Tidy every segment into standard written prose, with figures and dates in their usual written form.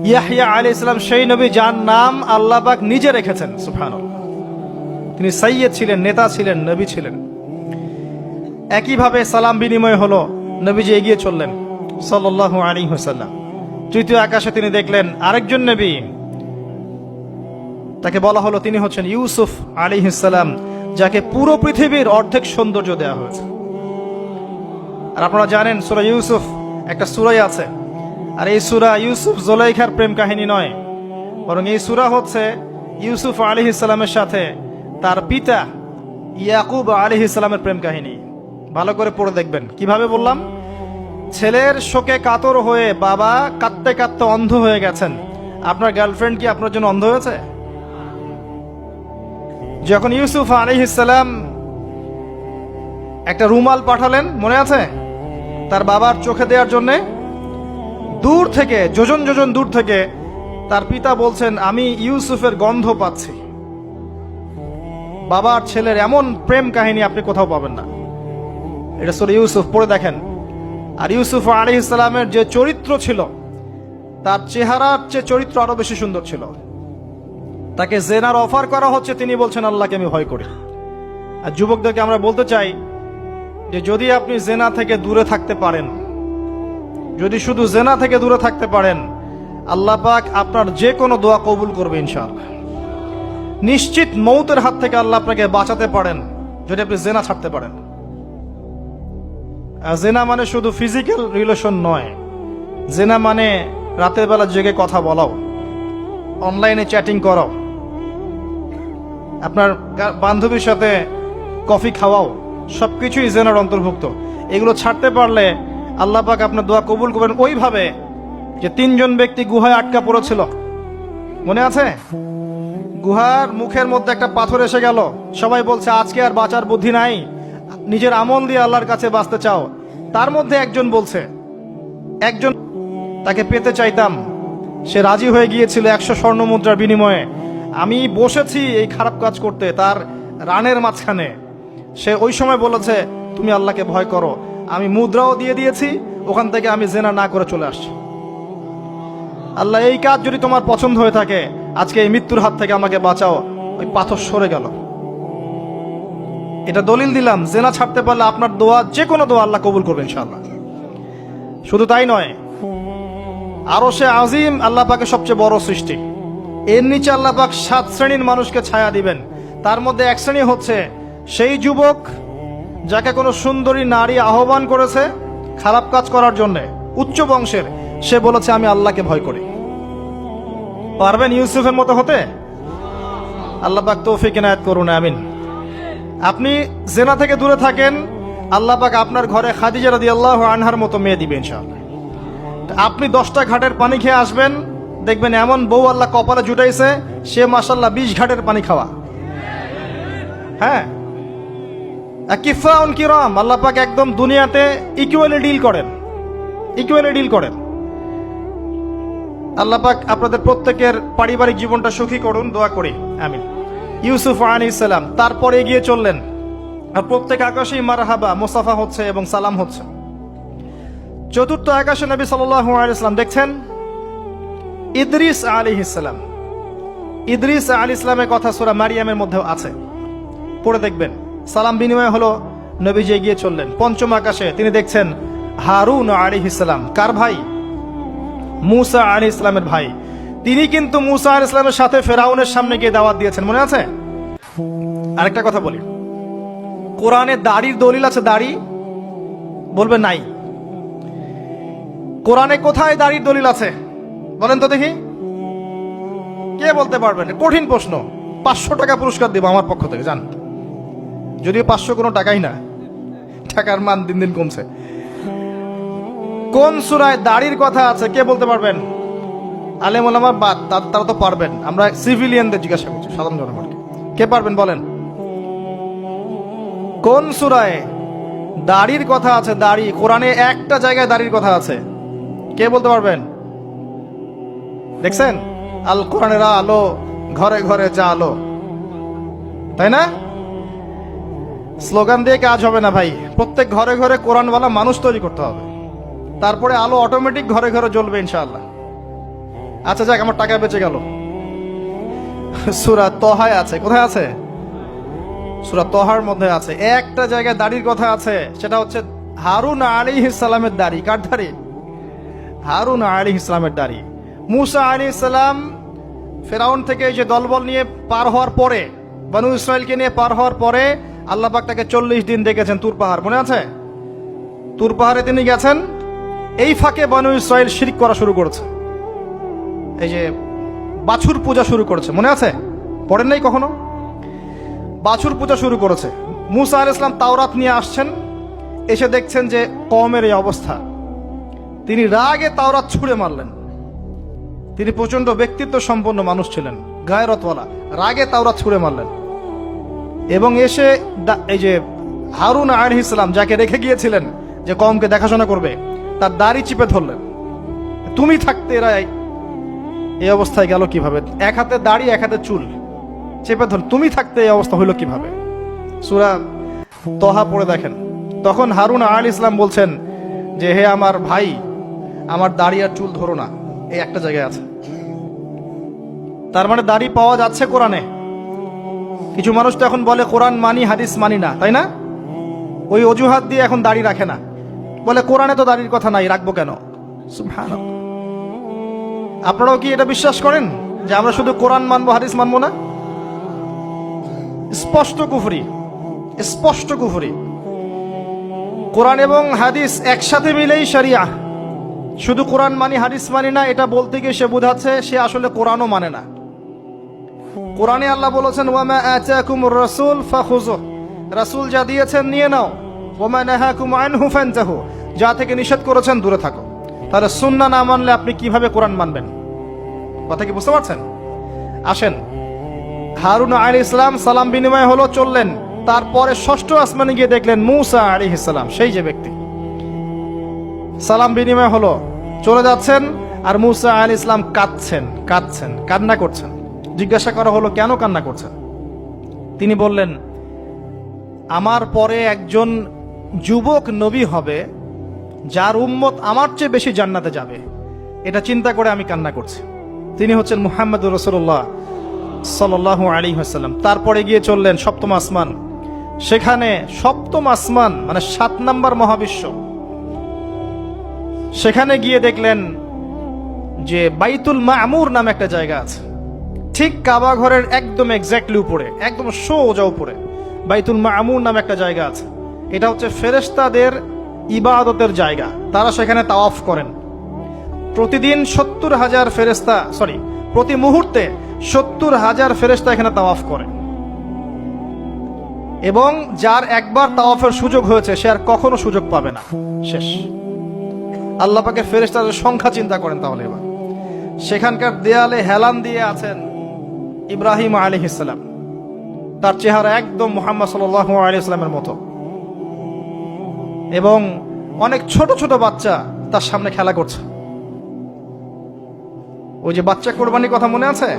ইয়াহইয়া আলাইহিস সালাম সেই নবী যার নাম আল্লাহ পাক নিজে রেখেছেন, সুবহানাল্লাহ। তিনি সাইয়্যিদ ছিলেন, নেতা ছিলেন, নবী ছিলেন। একইভাবে সালাম বিনিময় হলো, নবীজি এগিয়ে চললেন সাল্লাল্লাহু আলাইহি ওয়াসাল্লাম। তৃতীয় আকাশে তিনি দেখলেন আরেকজন নবী, তাকে বলা হলো তিনি হচ্ছেন ইউসুফ আলাইহিস সালাম, যাকে পুরো পৃথিবীর অর্ধেক সৌন্দর্য দেওয়া হয়েছে। আর আপনারা জানেন সূরা ইউসুফ একটা সূরাই আছে, আর এই সূরা ইউসুফ জুলাইখার প্রেম কাহিনী নয়, বরং এই সূরা হচ্ছে ইউসুফ আলাইহিস সালামের সাথে তার পিতা ইয়াকুব আলাইহিস সালামের প্রেম কাহিনী। ভালো করে পড়ে দেখবেন। কিভাবে বললাম? ছেলের শোকে কাতর হয়ে বাবা কাঁদতে কাঁদতে অন্ধ হয়ে গেছেন। আপনার গার্লফ্রেন্ড কি আপনার জন্য অন্ধ হয়েছে? যখন ইউসুফ আলাইহিস সালাম একটা রুমাল পাঠালেন, মনে আছে, তার বাবার চোখে দেওয়ার জন্য, দূর থেকে যোজন যোজন দূর থেকে তার পিতা বলছেন আমি ইউসুফের গন্ধ পাচ্ছি। বাবার ছেলের এমন প্রেম কাহিনী আপনি কোথাও পাবেন না। এটা সূরা ইউসুফ, পড়ে দেখেন। আর ইউসুফ আলাইহিস সালামের যে চরিত্র ছিল, তার চেহারার চেয়ে চরিত্র আরো বেশি সুন্দর ছিল। তাকে জেনার অফার করা হচ্ছে, তিনি বলছেন আল্লাহকে আমি ভয় করি। আর যুবকদেরকে আমরা বলতে চাই যে যদি আপনি জেনা থেকে দূরে থাকতে পারেন, যদি শুধু জেনা থেকে দূরে থাকতে পারেন, আল্লাহ পাক আপনার যে কোনো দোয়া কবুল করবে ইনশাআল্লাহ। নিশ্চিত মৌতের হাত থেকে আল্লাহ আপনাকে বাঁচাতে পারেন যদি আপনি জেনা ছাড়তে পারেন। আর জেনা মানে শুধু ফিজিক্যাল রিলেশন নয়, জেনা মানে রাতের বেলা জেগে কথা বলাও, অনলাইনে চ্যাটিং করাও, আপনার বান্ধবীর সাথে কফি খাওয়াও, সবকিছুই জেনার অন্তর্ভুক্ত। এগুলো ছাড়তে পারলে আল্লাহ পাক আপনার দোয়া কবুল করবেন। ওইভাবে যে তিনজন ব্যক্তি গুহায় আটকা পড়েছিল, মনে আছে? গুহার মুখের মধ্যে একটা পাথর এসে গেল, সবাই বলছে আজকে আর বাঁচার বুদ্ধি নাই, নিজের আমল দিয়ে আল্লাহর কাছে বাঁচতে চাও। তার মধ্যে একজন বলছে, একজন তাকে পেতে চাইতাম, সে রাজি হয়ে গিয়েছিল 100 স্বর্ণ মুদ্রার বিনিময়ে। আমি বসেছি এই খারাপ কাজ করতে তার রানের মাঝখানে, সে ওই সময় বলেছে তুমি আল্লাহকে ভয় করো। আমি মুদ্রাও দিয়ে দিয়েছি, ওখান থেকে আমি জেনা না করে চলে আসছি। আল্লাহ এই কাজ যদি তোমার পছন্দ হয়ে থাকে, আজকে এই মৃত্যুর হাত থেকে আমাকে বাঁচাও। ওই পাথর সরে গেল। এটা দলিল দিলাম, জেনা ছাড়তে পারলে আপনার দোয়া, যে কোনো দোয়া আল্লাহ কবুল করবে ইনশাআল্লাহ। শুধু তাই নয়, আরশে আজিম আল্লাহ পাকের সবচেয়ে বড় সৃষ্টি, এর নিচে আল্লাহ পাক 7 শ্রেণীর মানুষকে ছায়া দিবেন। তার মধ্যে এক শ্রেণী হচ্ছে সেই যুবক যাকে কোনো সুন্দরী নারী আহ্বান করেছে খারাপ কাজ করার জন্য, উচ্চ বংশের, সে বলেছে আমি আল্লাহকে ভয় করি। পারবেন ইউসুফের মতো হতে? আল্লাহ পাক তৌফিক ইনায়াত করুন, আমিন। আপনি জেনা থেকে দূরে থাকেন, আল্লাহ পাক আপনার ঘরে খাদিজা রাদিয়াল্লাহু আনহার মতো মেয়ে দিবেন ইনশাআল্লাহ। আপনি 10টা ঘাটের পানি খেয়ে আসবেন, দেখবেন এমন বউ আল্লাহ কপালে জুটাইছে, সে মাশাআল্লাহ 20 ঘাটের পানি খাওয়া। হ্যাঁ, কিফাউন কিরাম, আল্লাহ পাক একদম দুনিয়াতে ইকুয়ালি ডিল করেন, ইকুয়ালি ডিল করেন। আল্লাহ পাক আপনাদের প্রত্যেকের পারিবারিক জীবনটা সুখী করুন, দোয়া করি, আমিন। ইউসুফ আলাইহিস সালাম তারপরে এগিয়ে চললেন, আর প্রত্যেক আকাশেই মারহাবা মুসাফা হচ্ছে এবং সালাম হচ্ছে। চতুর্থ আকাশে নবী সাল্লাল্লাহু আলাইহি সাল্লাম দেখছেন ইদ্রিস আলাইহিস সালাম। ইদ্রিস আলাইহিস সালামের কথা সূরা মারিয়ামের মধ্যেও আছে, পড়ে দেখবেন। সালাম বিনিময় হলো, নবীজি এগিয়ে চললেন। পঞ্চম আকাশে তিনি দেখছেন হারুন আলাইহিস সালাম। কার ভাই? মুসা আলাইহিস সালামের ভাই। তিনি কিন্তু মুসা আলাইহিস সালামের সাথে ফেরাউনের সামনে গিয়ে দাওয়াত দিয়েছেন, মনে আছে? আরেকটা কথা বলি, কোরআনে দাড়ির দলিল আছে? দাড়ি বলবে নাই। কোরআনে কোথায় দাড়ির দলিল আছে বলেন তো দেখি, কে বলতে পারবেন? কঠিন প্রশ্ন। 500 টাকা পুরস্কার দেব আমার পক্ষ থেকে, জান। যদিও 500 কোনো টাকাই না, টাকার মান দিন দিন কমছে। কোন সূরায় দাড়ির কথা আছে কে বলতে পারবেন? আলেম ওলামা বাদ, তারা তো পারবেন। আমরা সিভিলিয়ানদের জিজ্ঞাসা করছি, সাধারণ জনগণকে। কে পারবেন বলেন? কোন সূরায় দাড়ির কথা আছে? দাড়ি কোরআনে একটা জায়গায় দাড়ির কথা আছে, কে বলতে পারবেন? দেখছেন, আল কোরআনের আলো ঘরে ঘরে যা আলো, তাই না? স্লোগান দিয়ে কাজ হবে না ভাই, প্রত্যেক ঘরে ঘরে কোরআনওয়ালা মানুষ তৈরি করতে হবে, তারপরে আলো অটোমেটিক ঘরে ঘরে জ্বলবে ইনশাআল্লাহ। আচ্ছা যাক, আমার টাকা বেঁচে গেল। সূরা তহায় আছে। কোথায় আছে? সূরা তহার মধ্যে আছে। একটা জায়গায় দাড়ির কথা আছে, সেটা হচ্ছে হারুন আলাইহিস সালামের দাড়ি। কার দাড়ি? হারুন আলাইহিস সালামের দাড়ি। মুসা আলাইহিস সালাম ফেরাউন থেকে এই যে দলবল নিয়ে পার হওয়ার পরে, বনু ইসরায়েলকে নিয়ে পার হওয়ার পরে আল্লাহ পাক তাকে 40 দিন ডেকেছেন তুর পাহাড়, মনে আছে? তুর পাহাড়ে তিনি গেছেন। এই ফাঁকে বনু ইসরায়েল শিরক করা শুরু করেছে, এই যে বাছুর পূজা শুরু করেছে, মনে আছে? পড়েন নাই কখনো? বাছুর পূজা শুরু করেছে। মুসা আলাইহিস সালাম তাওরাত নিয়ে আসছেন, এসে দেখছেন যে কওমের এই অবস্থা। তিনি রাগে তাওরাত ছুঁড়ে মারলেন। তিনি প্রচন্ড ব্যক্তিত্ব সম্পন্ন মানুষ ছিলেন, গায়রতওয়ালা। রাগে তাওরাত ছুঁড়ে মারলেন এবং এসে এই যে হারুন আলাইহিস সালাম যাকে রেখে গিয়েছিলেন যে কওমকে দেখাশোনা করবে, তার দাড়ি চিপে ধরলেন। তুমি থাকতে এরা এই অবস্থায় গেল কিভাবে? এক হাতে দাড়ি, এক হাতে চুল চেপে ধর, তুমি থাকতে এই অবস্থা হইল কিভাবে? সূরা তহা পড়ে দেখেন। তখন হারুন আলাইহিস সালাম বলছেন যে হে আমার ভাই, আমার দাড়ি আর চুল ধরো না, এই একটা জায়গায় আছে। তার মানে দাড়ি পাওয়া যাচ্ছে কোরআনে। কিছু মানুষ তো এখন বলে কোরআন মানি, হাদিস মানি না, তাই না? ওই অজুহাত দিয়ে এখন দাড়ি রাখে না, বলে কোরআনে তো দাড়ির কথা নাই, রাখবো কেন? সুবহানাল্লাহ। আপনারাও কি এটা বিশ্বাস করেন যে আমরা শুধু কোরআন মানবো, হাদিস মানবো না? স্পষ্ট কুফরি, স্পষ্ট কুফরি। কোরআন এবং হাদিস একসাথে মিলেই শরিয়া। শুধু কোরআন মানি, হাদিস মানি না, এটা বলতে গিয়ে সে বোঝাচ্ছে সে আসলে কোরআনও মানে না। কোরআনে আল্লাহ বলেছেন ওয়ামা আতাকুমুর রাসূল ফাখুযুহ, রাসূল যা দিয়েছেন নিয়ে নাও। ওয়ামা নাহাকুম আনহু ফানতাহু, যা থেকে নিষেধ করেছেন দূরে থাকো। তাহলে সুন্নাহ না মানলে আপনি কিভাবে কোরআন মানবেন? কথা কি বুঝতে পারছেন? আসেন, হারুন আলাইহিস সালাম সালাম বিনিময় হলো, চললেন। তারপরে ষষ্ঠ আসমানে গিয়ে দেখলেন মুসা আলাইহিস সালাম, সেই যে ব্যক্তি। সালাম বিনিময় হলো, চলে যাচ্ছেন, আর মুসা আলাইহিস সালাম কাঁদছেন, কান্না করছেন। জিজ্ঞাসা করা হলো কেন কান্না করছেন? তিনি বললেন আমার পরে একজন যুবক নবী হবে যার উম্মত আমার চেয়ে বেশি জান্নাতে যাবে, এটা চিন্তা করে আমি কান্না করছি। তিনি হচ্ছেন মুহাম্মদুর রাসূলুল্লাহ সাল্লাল্লাহু আলাইহি ওয়াসাল্লাম। তারপরে গিয়ে চললেন সপ্তম আসমান। সেখানে সপ্তম আসমান মানে 7 নম্বর মহাবিশ্ব, সেখানে গিয়ে দেখলেন যে বাইতুল মামুর নামে একটা জায়গা আছে, ঠিক কাবা ঘরের একদম এক্স্যাক্টলি উপরে, একদম সোজা উপরে বাইতুল মামুর নামে একটা জায়গা আছে। এটা হচ্ছে ফেরেশতাদের ইবাদতের জায়গা, তারা সেখানে তাওয়াফ করেন। প্রতিদিন 70,000 ফেরেশতা, প্রতি মুহূর্তে 70,000 ফেরেশতা এখানে তাওয়াফ করে। এবং যার একবার তাওয়াফের সুযোগ হয়েছে সে আর কখনো সুযোগ পাবে না, শেষ। আল্লাহ পাকের ফেরেশতাদের সংখ্যা চিন্তা করেন তাহলে এবার। সেখানকার দেয়ালে হেলান দিয়ে আছেন ইব্রাহিম আলাইহিস সালাম, তার চেহারা একদম মুহাম্মদ সাল্লাল্লাহু আলাইহি ওয়াসাল্লামের মতো। এবং অনেক ছোট ছোট বাচ্চা তার সামনে খেলা করছে। ওই যে বাচ্চা কোরবানির কথা মনে আছে?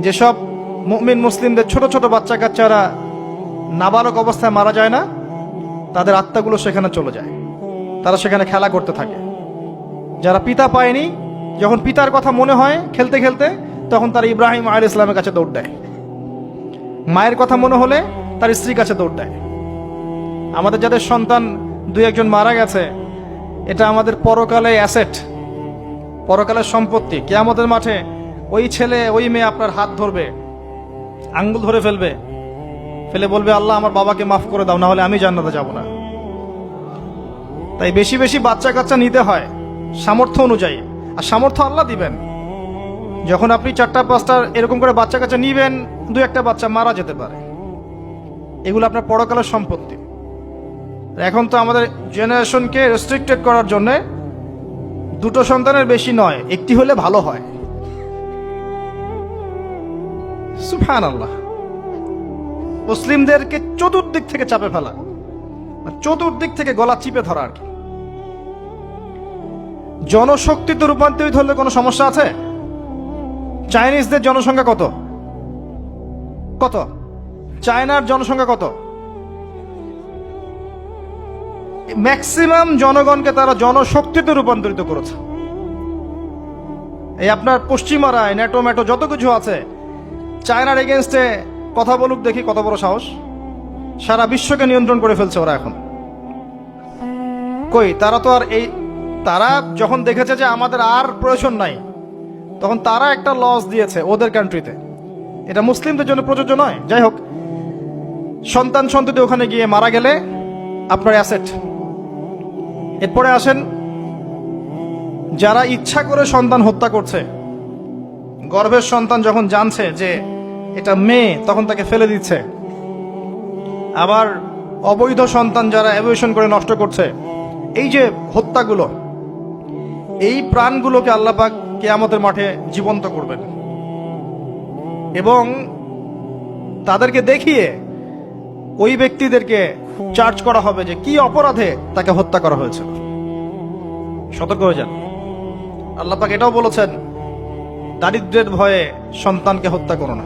যেসব মুমিন মুসলিমদের ছোট ছোট বাচ্চা কাচ্চারা নাবালক অবস্থায় মারা যায় না, তাদের আত্মাগুলো সেখানে চলে যায়, তারা সেখানে খেলা করতে থাকে। যারা পিতা পায়নি, যখন পিতার কথা মনে হয় খেলতে খেলতে, তখন তারা ইব্রাহিম আলাইহিস সালামের কাছে দৌড় দেয়। মায়ের কথা মনে হলে তার স্ত্রীর কাছে দৌড় দেয়। আমাদের যাদের সন্তান 2-1 মারা গেছে, এটা আমাদের পরকালে অ্যাসেট, পরকালের সম্পত্তি। কিয়ামতের মাঠে ওই ছেলে ওই মেয়ে আপনার হাত ধরবে, আঙ্গুল ধরে ফেলে বলবে আল্লাহ আমার বাবাকে মাফ করে দাও, না হলে আমি জান্নাতে যাব না। তাই বেশি বেশি বাচ্চা কাচ্চা নিতে হয় সামর্থ্য অনুযায়ী, আর সামর্থ্য আল্লাহ দিবেন। যখন আপনি 4টা-5টা এরকম করে বাচ্চা কাচ্চা নিবেন, 2-1টা বাচ্চা মারা যেতে পারে, এগুলো আপনার পরকালের সম্পত্তি। এখন তো আমাদের জেনারেশনকে রেস্ট্রিক্টেড করার জন্য 2টো সন্তানের বেশি নয়, 1টি হলে ভালো হয়। সুবহানাল্লাহ। মুসলিমদেরকে চতুর্দিক থেকে চাপে ফেলা, চতুর্দিক থেকে গলা চিপে ধরা আর কি। জনশক্তিতে রূপান্তরিত হলে কোনো সমস্যা আছে? চাইনিজদের জনসংখ্যা কত? চায়নার জনসংখ্যা কত? ম্যাক্সিমাম জনগণকে তারা জনশক্তিতে রূপান্তরিত করেছে। এই আপনার পশ্চিমারা ন্যাটো ম্যাটো যত কিছু আছে, চায়নার এগেনস্টে কথা বলুক দেখি, কত বড় সাহস। সারা বিশ্বকে নিয়ন্ত্রণ করে ফেলছে ওরা এখন। কই তারা তো আর তারা যখন দেখেছে যে আমাদের আর প্রয়োজন নাই, তখন তারা একটা লস দিয়েছে ওদের কান্ট্রিতে। এটা মুসলিমদের জন্য প্রযোজ্য নয়। যাই হোক, সন্তান সন্ততি ওখানে গিয়ে মারা গেলে আপনার অ্যাসেট। এরপরে আসেন, যারা ইচ্ছা করে সন্তান হত্যা করছে, গর্ভের সন্তান যখন জানছে যে এটা মেয়ে, তখন তাকে ফেলে দিচ্ছে। আবার অবৈধ সন্তান যারা অ্যাবর্শন করে নষ্ট করছে, এই যে হত্যাগুলো, এই প্রাণগুলোকে আল্লাহ পাক কিয়ামতের মাঠে জীবন্ত করবেন এবং তাদেরকে দেখিয়ে ওই ব্যক্তিদেরকে চার্জ করা হবে যে কি অপরাধে তাকে হত্যা করা হয়েছে। সতর্ক হয়ে যান। আল্লাহ পাক এটাও বলেছেন, দারিদ্র্যের ভয়ে সন্তানকে হত্যা করো না,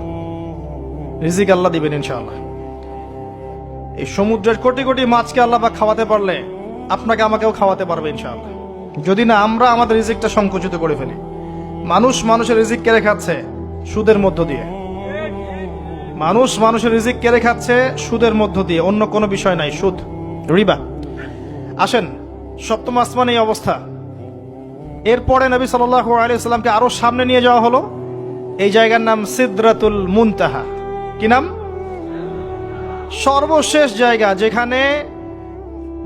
রিজিক আল্লাহ দিবেন ইনশাআল্লাহ। এই সমুদ্রের কোটি কোটি মাছকে আল্লাহ পাক খাওয়াতে পারলে আপনাকে আমাকেও খাওয়াতে পারবে ইনশাআল্লাহ, যদি না আমরা আমাদের রিজিকটা সংকুচিত করে ফেলি। মানুষের রিজিক কেড়ে খাচ্ছে সুদের মধ্য দিয়ে। মানুষের রিজিক কেড়ে খাচ্ছে সুদের মধ্য দিয়ে, অন্য কোনো বিষয় নাই, সুদ, রিবা। আসেন, সপ্তম আসমানে এই অবস্থা। এরপরে নবী সাল্লাল্লাহু আলাইহি ওয়াসাল্লামকে আরো সামনে নিয়ে যাওয়া হলো। এই জায়গার নাম সিদরাতুল মুনতাহা। কি নাম? সর্বশেষ জায়গা, যেখানে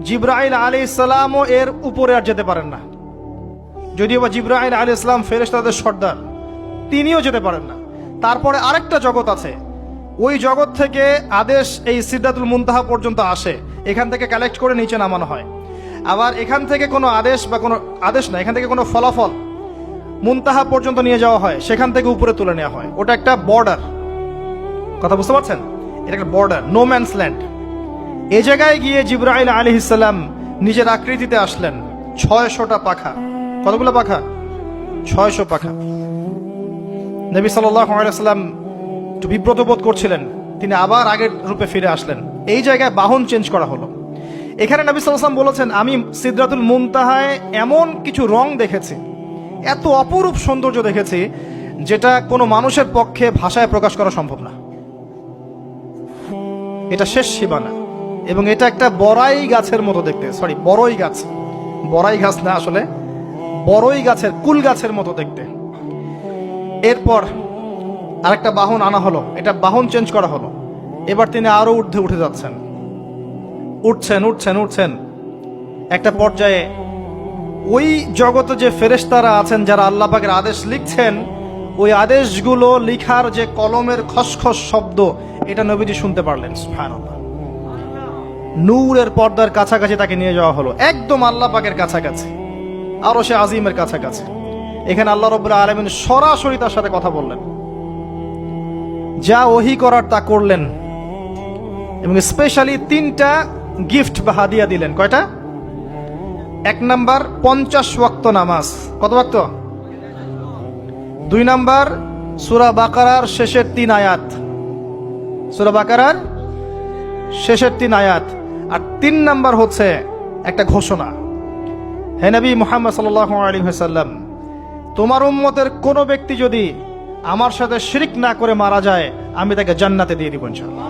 জিবরাইল আলাইহিস সালামও এর উপরে আর যেতে পারেন না। যদিও বা জিবরাইল আলাইহিস সালাম ফেরেশতাদের সর্দার, তিনিও যেতে পারেন না। তারপরে আরেকটা জগৎ আছে, ওই জগৎ থেকে আদেশ এই সিদরাতুল মুনতাহা পর্যন্ত আসে, এখান থেকে কালেক্ট করে নিচে নামানো হয়। আবার এখান থেকে কোনো আদেশ বা কোনো আদেশ না, এখান থেকে কোনো ফলাফল মুনতাহা পর্যন্ত নিয়ে যাওয়া হয়, সেখান থেকে উপরে তুলে নেওয়া হয়। ওটা একটা বর্ডার, কথা বুঝতে পারছেন? এটা একটা বর্ডার, নো ম্যানস ল্যান্ড। এ জায়গায় গিয়ে জিবরাইল আলাইহিস সালাম নিজের আকৃতিতে আসলেন, 600টা পাখা। কতগুলো পাখা? 600 পাখা। নবী সাল্লাল্লাহু আলাইহি ওয়াসাল্লাম একটু বিব্রত বোধ করছিলেন, তিনি আবার আগের রূপে ফিরে আসলেন। এই জায়গায় বাহন চেঞ্জ করা হলো। এখানে নবী সাল্লাল্লাহু আলাইহি ওয়াসাল্লাম বলেছেন, আমি সিদরাতুল মুনতাহায় এমন কিছু রং দেখেছি, এত অপরূপ সৌন্দর্য দেখেছি, যেটা কোনো মানুষের পক্ষে ভাষায় প্রকাশ করা সম্ভব না। এটা শেষ সীমানা, এবং এটা একটা বড়াই গাছের মতো দেখতে। সরি, বড়ই গাছ, বড়াই গাছ না, আসলে বড়ই গাছের, কুল গাছের মতো দেখতে। এরপর আরেকটা বাহন আনা হলো, এটা বাহন চেঞ্জ করা হলো। এবার তিনি আরো ঊর্ধ্বে উঠে যাচ্ছেন, উঠছেন। একটা পর্যায়ে ওই জগতে যে ফেরেশতারা আছেন, যারা আল্লাহ পাকের আদেশ লিখছেন, ওই আদেশগুলো লিখার যে কলমের খসখস শব্দ, এটা নবীজি শুনতে পারলেন। সুবহানাল্লাহ। নূরের পর্দার কাছাকাছি তাকে নিয়ে যাওয়া হলো, একদম আল্লাহ পাকের কাছাকাছি, আরশে আজিমের কাছাকাছি। এখানে আল্লাহ রাব্বুল আলামিন সরাসরি তার সাথে কথা বললেন, যা ওহী করার তা করলেন, এবং স্পেশালি 3টা গিফট বা হাদিয়া দিলেন। কয়টা? 1 নাম্বার 50 ওয়াক্ত নামাজ। কত ওয়াক্ত? 2 নাম্বার সূরা বাকারার শেষের 3 আয়াত, সূরা বাকারার শেষের 3 আয়াত। আর 3 নাম্বার হচ্ছে একটা ঘোষণা, হে নবী মুহাম্মদ সাল্লাল্লাহু আলাইহি ওয়াসাল্লাম, তোমার উম্মতের কোন ব্যক্তি যদি আমার সাথে শিরক না করে মারা যায়, আমি তাকে জান্নাতে দিয়ে দিব ইনশাআল্লাহ।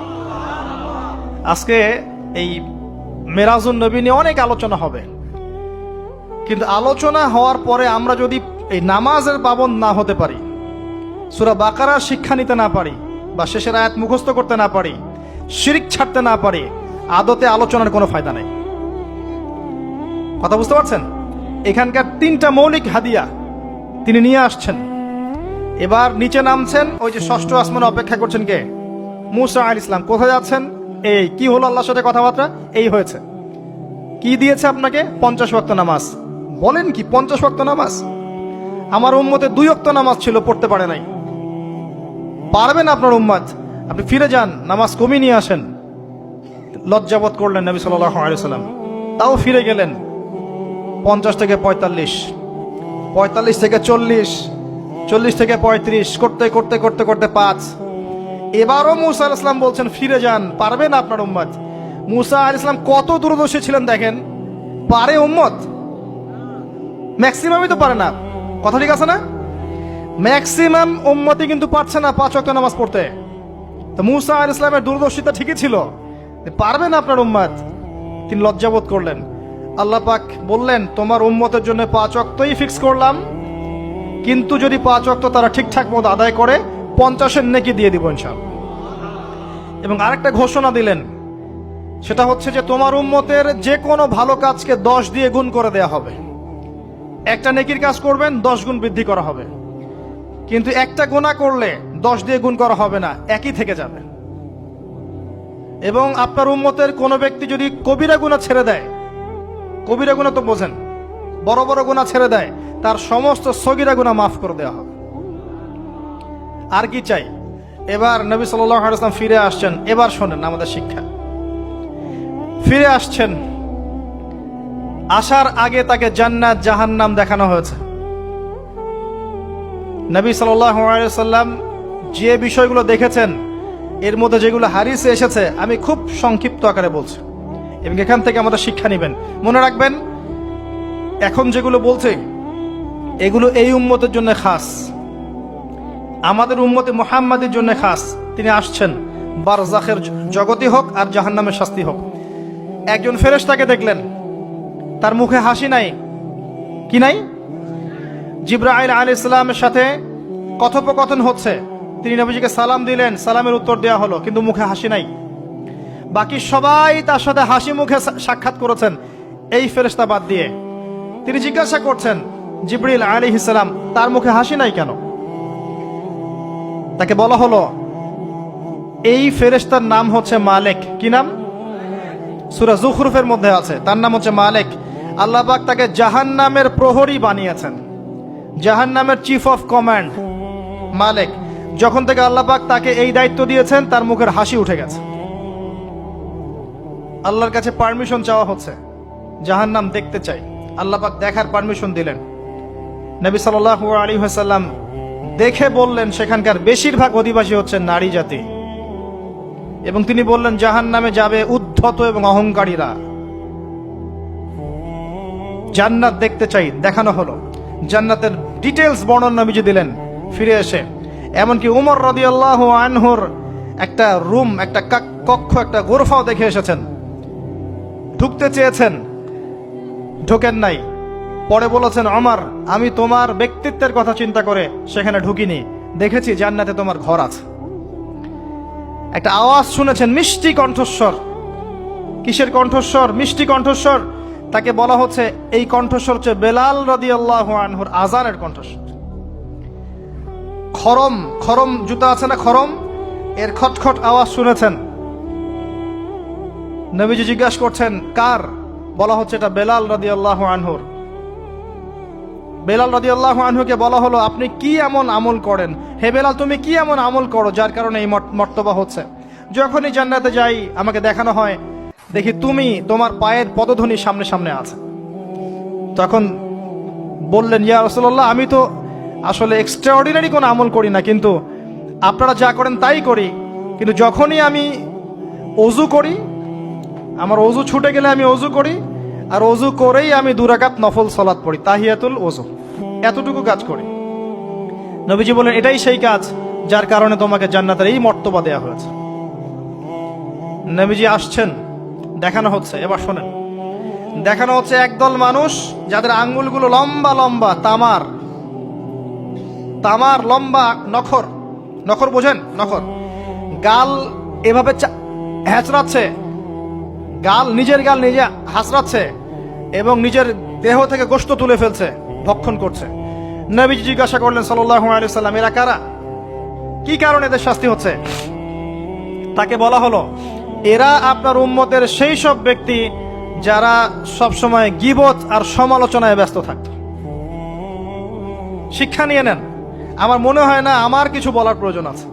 আজকে এই মেরাজুন নবী নিয়ে অনেক আলোচনা হবে, কিন্তু আলোচনা হওয়ার পরে আমরা যদি এই নামাজের পাবন্দ না হতে পারি, সূরা বাকারার শিক্ষা নিতে না পারি, বা শেষের আয়াত মুখস্থ করতে না পারি, শিরক ছাড়তে না পারি, আদতে আলোচনার কোনো ফায়দা নেই। কথা বুঝতে পারছেন? এখানকার 3টা মৌলিক হাদিয়া তিনি নিয়ে আসছেন। এবার নিচে নামছেন, ওই যে 6ষ্ঠ আসমানে অপেক্ষা করছেন কে? মুসা আলাইহিস সালাম। কোথায় যাচ্ছেন? এই কি হলো আল্লাহর সাথে কথাবার্তা? এই হয়েছে। কি দিয়েছে আপনাকে? 50 ওয়াক্ত নামাজ। বলেন কি 50 ওয়াক্ত নামাজ? আমার উম্মতে 2 ওয়াক্ত নামাজ ছিল, পড়তে পারে নাই। পারবেন আপনার উম্মত, আপনি ফিরে যান, নামাজ কমিয়ে নিয়ে আসেন। লজ্জাবোধ করলেন নবী সাল্লাল্লাহু আলাইহি ওয়াসাল্লাম, তাও ফিরে গেলেন। 50 থেকে 45, 45 থেকে 40, 40 থেকে 35, করতে করতে করতে করতে 5। এবারও মুসা আলাইহিস সালাম বলছেন, ফিরে যান, পারবেন আপনার উম্মত। মুসা আলাইহিস সালাম কত দূরদর্শী ছিলেন দেখেন, পারে উম্মত? ম্যাক্সিমামই তো পারে না। কথা ঠিক আছে না? ম্যাক্সিমাম উম্মতি কিন্তু পারছে না 5 ওয়াক্ত নামাজ পড়তে। তো মুসা আলাইহিস সালামের দূরদর্শিতা ঠিকই ছিল, পারবেন আপনার উম্মত। তিনি লজ্জাবোধ করলেন। আল্লাহ পাক বললেন, তোমার উম্মতের জন্য 5 ওয়াক্তই ফিক্স করলাম, কিন্তু যদি 5 ওয়াক্ত তারা ঠিকঠাক মতো আদায় করে 50-এর নেকি দিয়ে দিব ইনশাআল্লাহ। এবং আরেকটা ঘোষণা দিলেন, সেটা হচ্ছে যে তোমার উম্মতের যে কোনো ভালো কাজকে 10 দিয়ে গুণ করে দেয়া হবে। একটা নেকির কাজ করবেন 10 গুণ বৃদ্ধি করা হবে, কিন্তু একটা গুনাহ করলে 10 দিয়ে গুণ করা হবে না, একই থেকে যাবে। এবং আপনার উম্মতের কোনো ব্যক্তি যদি কবিরা গুনাহ ছেড়ে দেয়, কবিরা গুনাহ তো বোঝেন, বড় বড় গুনাহ ছেড়ে দেয়, তার সমস্ত সগীরা গুনাহ মাফ করে দেওয়া হবে। আর কি চাই? এবার নবী সাল্লাল্লাহু আলাইহি ওয়াসাল্লাম ফিরে আসছেন। এবার শোনেন আমাদের শিক্ষা। ফিরে আসছেন, আসার আগে তাকে জান্নাত জাহান্নাম দেখানো হয়েছে। নবী সাল্লাল্লাহু আলাইহি ওয়াসাল্লাম যে বিষয়গুলো দেখেছেন, এর মধ্যে যেগুলো হাদিসে এসেছে আমি খুব সংক্ষিপ্ত আকারে বলছি, এবং এখান থেকে আমাদের শিক্ষা নেবেন। মনে রাখবেন, এখন যেগুলো বলছে এগুলো এই উম্মতের জন্য খাস, আমাদের উম্মতে মুহাম্মাদের জন্য খাস। তিনি আসছেন, বারজাখের জগতি হোক আর জাহান্নামের শাস্তি হোক। একজন ফেরেশতাকে দেখলেন, তার মুখে হাসি নাই। কি নাই? জিবরাইল আলাইহিস সালামের সাথে কথোপকথন হচ্ছে, তিনি নবীজিকে সালাম দিলেন, সালামের উত্তর দেওয়া হলো, কিন্তু মুখে হাসি নাই। বাকি সবাই তার সাথে হাসি মুখে সাক্ষাৎ করেছেন, এই ফেরেশতা বাদ দিয়ে। তিনি জিজ্ঞাসা করছেন, জিবরিল আলাইহিস সালাম, তার মুখে হাসি নাই কেন? তাকে বলা হলো, এই ফেরেশতার নাম হচ্ছে মালিক। কি নাম? সূরা যুখরুফের মধ্যে আছে, তার নাম হচ্ছে মালিক। আল্লাহ পাক তাকে জাহান্নামের প্রহরী বানিয়েছেন, জাহান্নামের চিফ অফ কমান্ড মালিক। যখন থেকে আল্লাহ পাক তাকে এই দায়িত্ব দিয়েছেন, তার মুখের হাসি উঠে গেছে। আল্লাহর কাছে পারমিশন চাওয়া হচ্ছে, জাহান্নাম দেখতে চাই। আল্লাহ পাক দেখার পারমিশন দিলেন। নবী সাল্লাল্লাহু আলাইহি ওয়াসাল্লাম দেখে বললেন, সেখানকার বেশিরভাগ অধিবাসী হচ্ছে নারী জাতি, এবং তিনি বললেন, জাহান্নামে যাবে উদ্ধত এবং অহংকারীরা। জান্নাত দেখতে চাই, দেখানো হলো। জান্নাতের ডিটেইলস বর্ণনা নবীজি দিলেন ফিরে এসে। এমনকি উমর রাদিয়াল্লাহু আনহুর একটা রুম, একটা কক্ষ, একটা গোরফাও দেখে এসেছেন। ঢুকতে চেয়েছেন, ঢোকেন নাই। পরে বলেছেন, ওমর, আমি তোমার ব্যক্তিত্বের কথা চিন্তা করে সেখানে ঢুকিনি, দেখেছি জান্নাতে তোমার ঘর আছে। একটা আওয়াজ শুনেছেন, মিষ্টি কণ্ঠস্বর। কিসের কণ্ঠস্বর? মিষ্টি কণ্ঠস্বর। তাকে বলা হচ্ছে, এই কণ্ঠস্বর হচ্ছে বেলাল রাদিয়াল্লাহু আনহুর আযানের কণ্ঠস্বর। খরম, খরম জুতা আছে না, খরম, এর খটখট আওয়াজ শুনেছেন। নবীজি জিজ্ঞাসা করছেন, কার? বলা হচ্ছে এটা বেলাল রাদিয়াল্লাহু আনহুর। বেলাল রাদিয়াল্লাহু আনহুকে বলা হলো, আপনি কি এমন আমল করেন? হে বেলাল, তুমি কি এমন আমল করো যার কারণে এই মর্তবা হচ্ছে? যখনই জান্নাতে যাই আমাকে দেখানো হয়, দেখি তুমি, তোমার পায়ের পদধ্বনি সামনে সামনে আছে। তখন বললেন, ইয়া রাসূলুল্লাহ, আমি তো আসলে এক্সট্রাঅর্ডিনারি কোনো আমল করি না, কিন্তু আপনারা যা করেন তাই করি। কিন্তু যখনই আমি ওযু করি, আমার ওযু ছুটে গেলে আমি ওযু করি, আর ওযু করেই আমি 2 রাকাত নফল সালাত পড়ি, তাহিয়াতুল ওযু। এতটুকু কাজ করি। নবীজি বলেন, এটাই সেই কাজ যার কারণে তোমাকে জান্নাতের এই মর্তবা দেয়া হয়েছে। নবীজি আসছেন, দেখানো হচ্ছে। এবার শোনেন, দেখানো হচ্ছে একদল মানুষ যাদের আঙ্গুলগুলো লম্বা লম্বা, তামার তামার লম্বা নখর। নখর বোঝেন? নখর। গাল এভাবে হ্যাচড়াচ্ছে, গাল, নিজের গাল নিজে হাসড়াচ্ছে, এবং নিজের দেহ থেকে গোশত তুলে ফেলছে, ভক্ষণ করছে। নবীজি জিজ্ঞাসা করলেন সাল্লাল্লাহু আলাইহি ওয়াসাল্লাম, এরা কারা? কি কারণে এদের শাস্তি হচ্ছে? তাকে বলা হলো, এরা আপনার উম্মতের সেই সব ব্যক্তি যারা সবসময় গীবত আর সমালোচনায় ব্যস্ত থাকত। শিক্ষা নিয়ে নেন, আমার মনে হয় না আমার কিছু বলার প্রয়োজন আছে।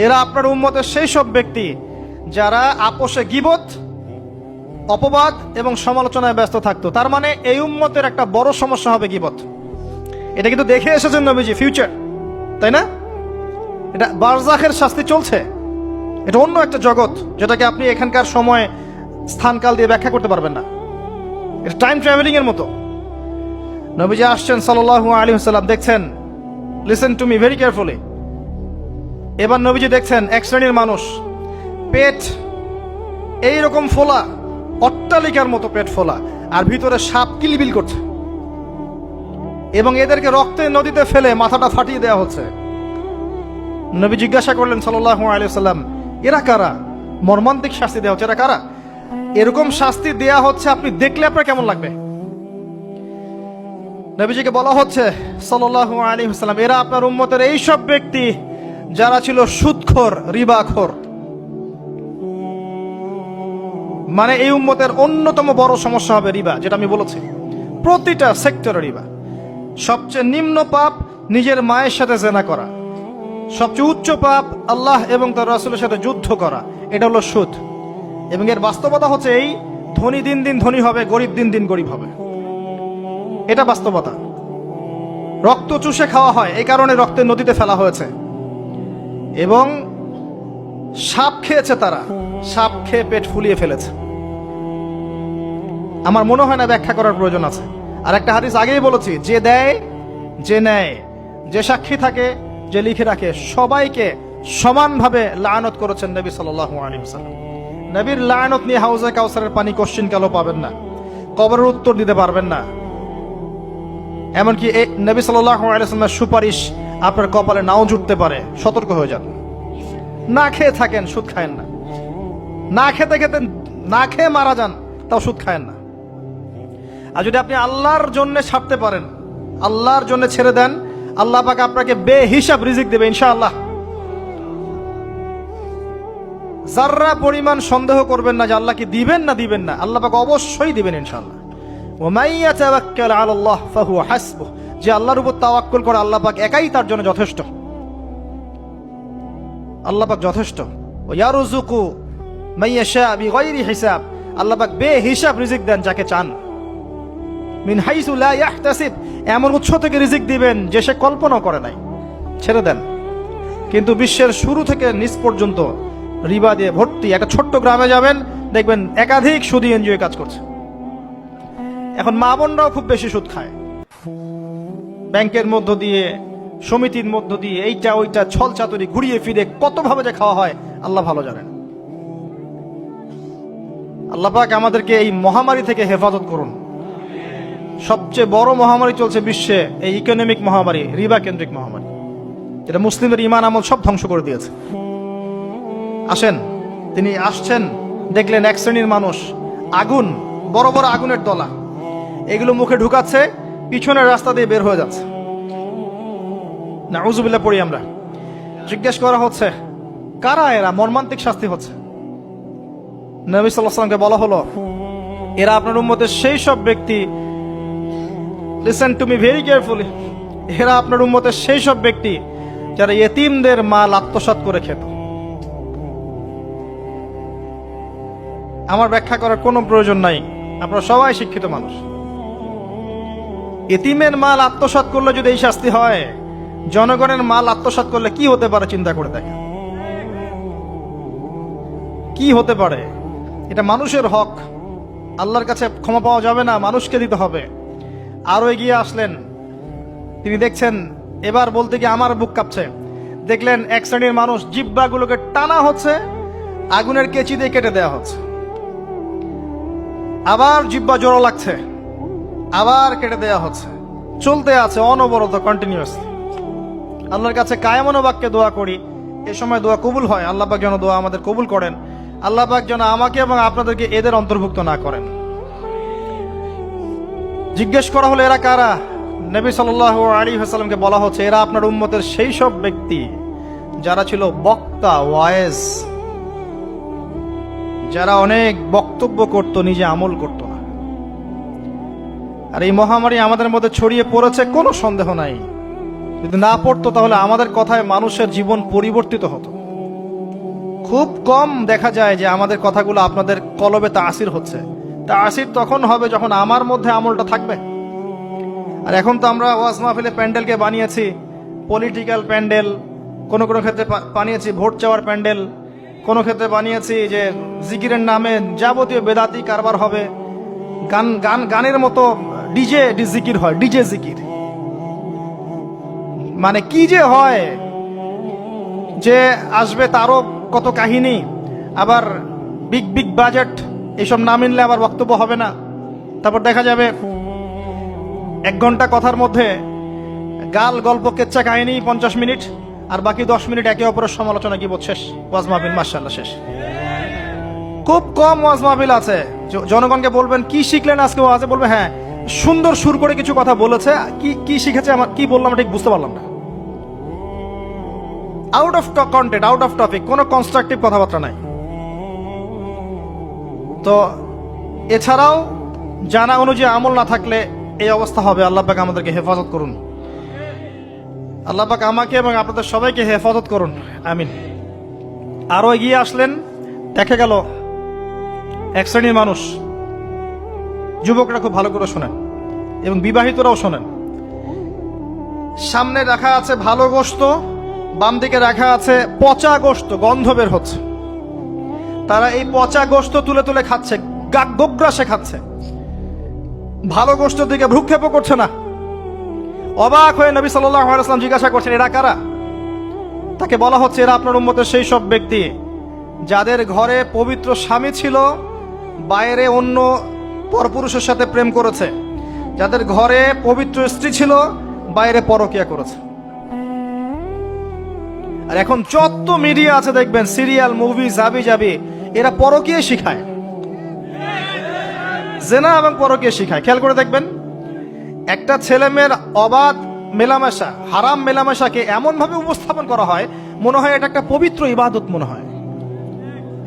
এরা আপনার উম্মতের সেই সব ব্যক্তি যারা আপোষে গীবত, অপবাদ এবং সমালোচনায় ব্যস্ত থাকতো। তার মানে এই উম্মতের একটা বড় সমস্যা হবে গীবত। এটা কিন্তু দেখে এসেছেন নবীজি, ফিউচার, তাই না? এটা বারজাখের শাস্তি চলছে, এটা অন্য একটা জগৎ যেটাকে আপনি এখানকার সময় স্থানকাল দিয়ে ব্যাখ্যা করতে পারবেন না। এটা টাইম ট্রাভেলিং এর মতো। নবীজি আসছেন সাল্লাল্লাহু আলাইহি ওয়াসাল্লাম, দেখছেন listen to me very carefully. এবার নবীজি দেখছেন এক শ্রেণীর মানুষ, পেট এইরকম ফোলা, অট্টালিকার মতো পেট ফোলা, আর ভিতরে সাপ কিলবিল করছে, এবং এদেরকে রক্তের নদীতে ফেলে মাথাটা ফাটিয়ে দেওয়া হচ্ছে। নবী জিজ্ঞাসা করলেন সাল্লাল্লাহু আলাইহি ওয়াসাল্লাম, এরা কারা? মর্মান্তিক শাস্তি দেওয়া হচ্ছে, এরা কারা? এরকম শাস্তি দেয়া হচ্ছে, আপনি দেখলে আপনার কেমন লাগবে? নবীজিকে বলা হচ্ছে সাল্লাল্লাহু আলাইহি ওয়াসাল্লাম, এরা আপনার উম্মতের এই সব ব্যক্তি যারা ছিল সুদখোর, রিবাখোর। মানে এই উম্মতের অন্যতম বড় সমস্যা হবে রিবা, যেটা আমি বলেছি, প্রতিটা সেক্টরে রিবা। সবচেয়ে নিম্ন পাপ নিজের মায়ের সাথে জেনা করা, সবচেয়ে উচ্চ পাপ আল্লাহ এবং তার রাসূলের সাথে যুদ্ধ করা, এটা হলো সুদ। এবং এর বাস্তবতা হচ্ছে এই, ধনী দিন দিন ধনী হবে, গরিব দিন দিন গরিব হবে, এটা বাস্তবতা। রক্ত চুষে খাওয়া হয়, এই কারণে রক্তের নদীতে ফেলা হয়েছে। এবং সাপ খেয়েছে তারা, সাপ খেয়ে পেট ফুলিয়ে ফেলেছে। আমার মনে হয় না ব্যাখ্যা করার প্রয়োজন আছে। আর একটা হাদিস আগেই বলেছি, যে দেয়, যে নেয়, যে সাক্ষী থাকে, যে লিখে রাখে, সবাইকে সমানভাবে লানত করেছেন নবী সাল্লাল্লাহু আলাইহি ওয়াসাল্লাম। নবীর লানত নিয়ে হাউজে কাউসারের পানি কোশ্চিন কালো পাবেন না, কবরের উত্তর দিতে পারবেন না। এমনকি নবী সাল্লাল্লাহু আলাইহি ওয়াসাল্লামের সুপারিশ আপনার কপালে নাও জুটতে পারে, সতর্ক হয়ে যান। না খেয়ে থাকেন, সুদ খায়েন না। না খেতে খেতে না খেয়ে মারা যান, তাও সুদ খায়েন না। আর যদি আপনি আল্লাহর জন্য ছাড়তে পারেন, আল্লাহর জন্য ছেড়ে দেন, আল্লাহ পাক আপনাকে বেহিসাব রিজিক দেবে ইনশাআল্লাহ। যাররা পরিমাণ সন্দেহ করবেন না যে আল্লাহ কি দিবেন না দিবেন না, আল্লাহ পাক অবশ্যই দিবেন ইনশাআল্লাহ। ওয়া মাইয়া তাওয়াক্কাল আলাল্লাহ ফাহুয়া হাসবুহ, যে আল্লাহর উপর তাওয়াক্কুল করে আল্লাহ পাক একাই তার জন্য যথেষ্ট। আল্লাহ পাক যথেষ্ট। ওয়া ইয়ারযুকু মাইয়াশা বিগাইরি হিসাব, আল্লাহ পাক বেহিসাব রিজিক দেন যাকে চান। মিন হাইসু লা ইয়াহতাসিব, এমন উৎস থেকে রিজিক দিবেন যে সে কল্পনা করে নাই। ছেড়ে দেন। কিন্তু বিশ্বের শুরু থেকে নিচ পর্যন্ত রিবা দিয়ে ভর্তি। একটা ছোট্ট গ্রামে যাবেন, দেখবেন একাধিক সুদী এনজিও কাজ করছে। এখন মা বোনরাও খুব বেশি সুদ খায়, ব্যাংকের মধ্য দিয়ে, সমিতির মধ্য দিয়ে, এইটা ওইটা ছল চাতুরি ঘুরিয়ে ফিরে কতভাবে যে খাওয়া হয় আল্লাহ ভালো জানেন। আল্লাহ পাক আমাদেরকে এই মহামারী থেকে হেফাজত করুন। সবচেয়ে বড় মহামারী চলছে বিশ্বে, এই ইকোনমিক মহামারী, রিবা কেন্দ্রিক মহামারী, যেটা মুসলিমের ইমান আমল সব ধ্বংস করে দিয়েছে। আসেন, তিনি আসছেন, দেখলেন এক শ্রেণীর মানুষ আগুন, বড় বড় আগুনের দলা, এগুলো মুখে ঢুকাচ্ছে, পিছনের রাস্তা দিয়ে বের হয়ে যাচ্ছে। নাউযুবিল্লাহ পড়ি আমরা। জিজ্ঞেস করা হচ্ছে কারা এরা, মর্মান্তিক শাস্তি হচ্ছে। নবী সাল্লাল্লাহু আলাইহি ওয়াসাল্লামকে বলা হলো, এরা আপনার উম্মতের সেই সব ব্যক্তি, listen to me very carefully, এরা আপনার উম্মতের সেই সব ব্যক্তি যারা ইয়েতিমদের মাল আত্মসাৎ করে খেত। আমার ব্যাখ্যা করার কোনো প্রয়োজন নাই, আপনারা সবাই শিক্ষিত মানুষ। ইতিমের মাল আত্মসাৎ করলে যদি এই শাস্তি হয়, জনগণের মাল আত্মসাৎ করলে কি হতে পারে চিন্তা করে দেখেন। কি হতে পারে? এটা মানুষের হক, আল্লাহর কাছে ক্ষমা পাওয়া যাবে না, মানুষকে দিতে হবে। আরো এগিয়ে আসলেন, তিনি দেখছেন, এবার বলতে গিয়ে আমার বুক কাঁপছে। দেখলেন এক শ্রেণীর মানুষ, জিহ্বাগুলোকে টানা হচ্ছে, আগুনের কেচি দিয়ে কেটে দেওয়া হচ্ছে, আবার জিহ্বা জোড়া লাগছে, আবার কেটে দেওয়া হচ্ছে, চলতে আছে অনবরত, কন্টিনিউয়াসলি। আল্লাহর কাছে কায়মন বাক্যে দোয়া করি, এ সময় দোয়া কবুল হয়। আল্লাহ পাক যেন দোয়া আমাদের কবুল করেন, আল্লাহ পাক যেন আমাকে এবং আপনাদেরকে এদের অন্তর্ভুক্ত না করেন। জিজ্ঞেস করা হলো এরা কারা? নবী সাল্লাল্লাহু আলাইহি ওয়াসাল্লামকে বলা হচ্ছে, এরা আপনার উম্মতের সেই সব ব্যক্তি যারা ছিল বক্তা, ওয়াইজ, যারা অনেক বক্তব্য করত, নিজে আমল করত না। আর এই মহামারী আমাদের মধ্যে ছড়িয়ে পড়েছে, কোনো সন্দেহ নাই। যদি না পড়তো তাহলে আমাদের কথায় মানুষের জীবন পরিবর্তিত হতো। খুব কম দেখা যায় যে আমাদের কথাগুলো আপনাদের কলবে তাসির হচ্ছে। তাসির তখন হবে যখন আমার মধ্যে আমলটা থাকবে। আর এখন তো আমরা ওয়াজ মাহফিলে প্যান্ডেলকে বানিয়েছি পলিটিক্যাল প্যান্ডেল, কোনো কোনো ক্ষেত্রে বানিয়েছি ভোট চাওয়ার প্যান্ডেল, কোনো ক্ষেত্রে বানিয়েছি যে জিকিরের নামে যাবতীয় বেদাতি কারবার হবে, গানের মতো ডিজে জিকির হয়, ডিজে জিকির। মানে কি যে হয়, যে আসবে তারও কত কাহিনী, আবার বিগ বিগ বাজেট, এইসব না মিললে আবার বক্তব্য হবে না। তারপর দেখা যাবে 1 ঘন্টা কথার মধ্যে গাল গল্প কেচ্চা কাহিনী 50 মিনিট, আর বাকি 10 মিনিট একে অপরের সমালোচনা, কি শেষ, ওয়াজ মাহফিল মাশাআল্লাহ শেষ। খুব কম ওয়াজ মাহফিল আছে জনগণকে বলবেন কি শিখলেন আজকে ওয়াজে, বলবে হ্যাঁ সুন্দর সুর করে কিছু কথা বলেছে, কি কি শিখেছে, আমার কি বললাম ঠিক বুঝতে পারলাম না। Out of content, out of topic, কোনো কনস্ট্রাকটিভ কথাবার্তা নাই। তো এছাড়াও জানা অনুযায়ী আমল না থাকলে এই অবস্থা হবে। আল্লাহ পাক আমাদেরকে হেফাজত করুন, আল্লাহ পাক আমাকে এবং আপনাদের সবাইকে হেফাজত করুন, আমিন। আরো এগিয়ে আসলেন, দেখা গেল এক শ্রেণীর মানুষ, যুবকরা খুব ভালো করে শোনেন এবং বিবাহিতরাও শোনেন, সামনে রাখা আছে ভালো গোশত, বাম দিকে রাখা আছে পচা গোশত, গন্ধ বের হচ্ছে। তারা এই পচা গোশত তুলে তুলে খাচ্ছে, গোগ্রাসে খাচ্ছে, ভালো গোশতের দিকে ভ্রুক্ষেপও করছে না। অবাক হয়ে নবী সাল্লাল্লাহু আলাইহি ওয়াসাল্লাম জিজ্ঞাসা করছেন, এরা কারা? তাকে বলা হচ্ছে, এরা আপনার উম্মতের সেই সব ব্যক্তি যাদের ঘরে পবিত্র স্বামী ছিল, বাইরে অন্য পরপুরুষের সাথে প্রেম করেছে, যাদের ঘরে পবিত্র স্ত্রী ছিল, বাইরে পরকিয়া করেছে। আর এখন যত মিডিয়া আছে দেখবেন, সিরিয়াল, মুভি, জাবি জাবি, এরা পরকিয়া শিখায়, জেনা এবং পরকিয়া শিখায়। খেয়াল করে দেখবেন, একটা ছেলে মেয়ের অবাধ মেলামেশা, হারাম মেলামেশাকে এমন ভাবে উপস্থাপন করা হয়, মনে হয় এটা একটা পবিত্র ইবাদত মনে হয়,